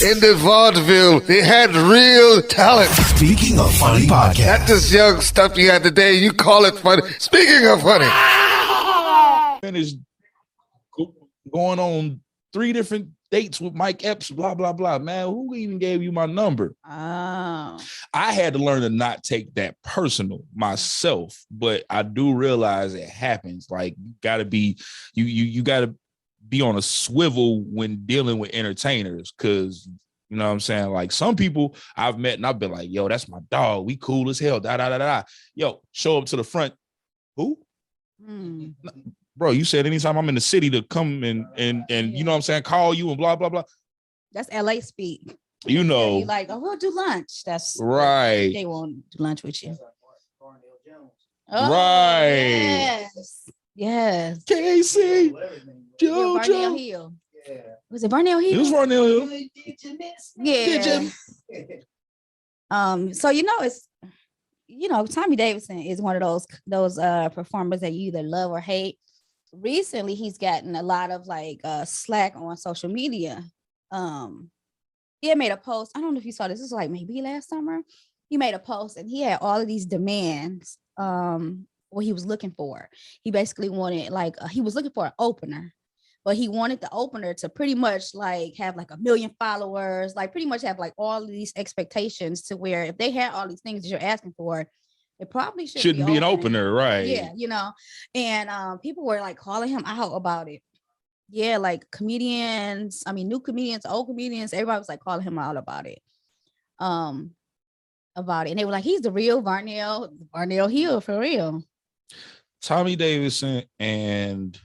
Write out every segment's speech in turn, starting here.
in the vaudeville. They had real talent. Speaking of funny podcast. Not this young stuff you had today. You call it funny. Speaking of funny. And is going on 3 different dates with Mike Epps, blah, blah, blah. Man, who even gave you my number? Oh. I had to learn to not take that personal myself, but I do realize it happens. Like, you gotta be on a swivel when dealing with entertainers, because you know what I'm saying? Like, some people I've met and I've been like, yo, that's my dog. We cool as hell. Da da da da. Yo, show up to the front. Who? Bro, you said anytime I'm in the city to come and you know what I'm saying, call you and blah blah blah. That's LA speak. You know, you like, oh, we'll do lunch. That's right. They won't do lunch with you. Oh, right. Yes. Casey. Jojo. Varnell Hill. Yeah. Was it Varnell Hill? It was Varnell Hill. Yeah. So it's Tommy Davidson is one of those performers that you either love or hate. Recently, he's gotten a lot of slack on social media. He had made a post. I don't know if you saw this. This was like maybe last summer. He made a post and he had all of these demands. What he was looking for. He basically wanted he was looking for an opener, but he wanted the opener to pretty much have 1 million followers, pretty much have all of these expectations to where if they had all these things that you're asking for, it probably shouldn't be an opener, right? Yeah, and people were calling him out about it. Yeah, comedians, new comedians, old comedians, everybody was calling him out about it. And they were like, he's the real Varnell Hill for real. Tommy Davidson and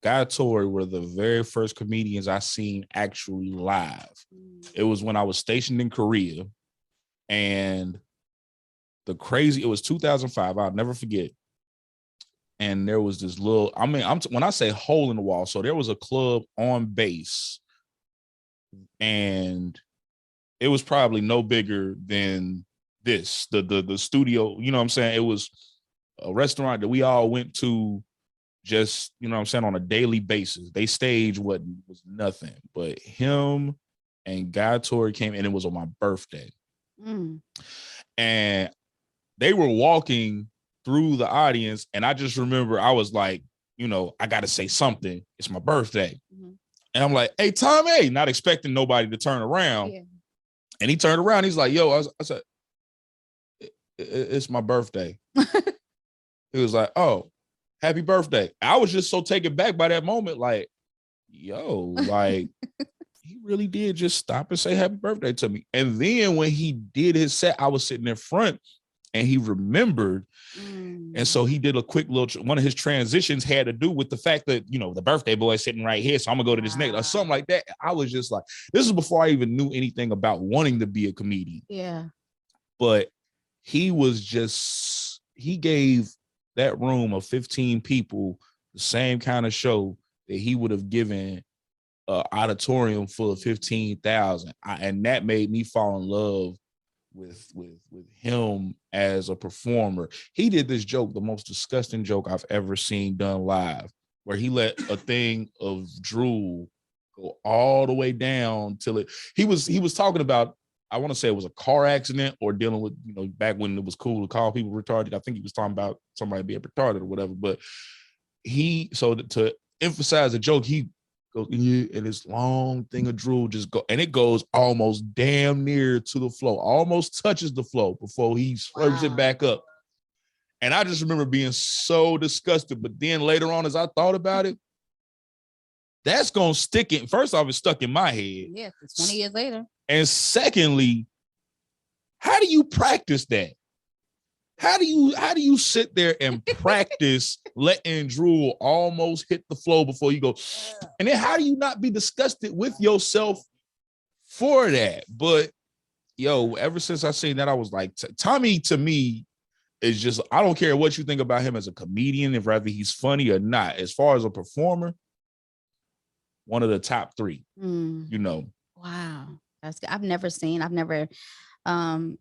Guy Torrey were the very first comedians I seen actually live. It was when I was stationed in Korea, and it was 2005. I'll never forget. And there was this little, when I say hole in the wall, so there was a club on base, and it was probably no bigger than this, the studio, you know what I'm saying? It was a restaurant that we all went to just, you know what I'm saying, on a daily basis. They stage was nothing, but him and Guy Torrey came, and it was on my birthday. And they were walking through the audience, and I just remember I was like, I got to say something. It's my birthday. And I'm like, hey, Tommy, not expecting nobody to turn around. Yeah. And he turned around. He's like, yo, I said, it's my birthday. He was like, oh, happy birthday. I was just so taken back by that moment. Like, yo, he really did just stop and say happy birthday to me. And then when he did his set, I was sitting in front, and he remembered. And so he did a quick little, one of his transitions had to do with the fact that, the birthday boy is sitting right here. So I'm gonna go to this next or something like that. I was just like, this is before I even knew anything about wanting to be a comedian. Yeah. But he gave that room of 15 people the same kind of show that he would have given an auditorium full of 15,000. And that made me fall in love with him as a performer. He did this joke, the most disgusting joke I've ever seen done live, where he let a thing of drool go all the way down till he was talking about, I want to say it was a car accident or dealing with, back when it was cool to call people retarded. I think he was talking about somebody being retarded or whatever, but to emphasize the joke, he goes, and this long thing of drool just go, and it goes almost damn near to the floor, almost touches the floor before he slurps it back up. And I just remember being so disgusted. But then later on, as I thought about it, that's gonna stick it. First off, it's stuck in my head. Yeah, 20 years later. And secondly, how do you practice that? How do you sit there and practice letting drool almost hit the floor before you go? And then how do you not be disgusted with yourself for that? But ever since I seen that, I was like, Tommy to me is just, I don't care what you think about him as a comedian, if rather he's funny or not. As far as a performer, one of the top 3, Wow. That's good. I've never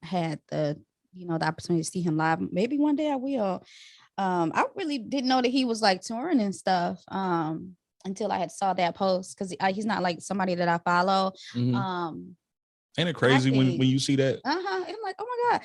had the opportunity to see him live. Maybe one day I will. I really didn't know that he was touring and stuff until I had saw that post, because he's not somebody that I follow. Ain't it crazy when think- you see that? I'm like, oh my God.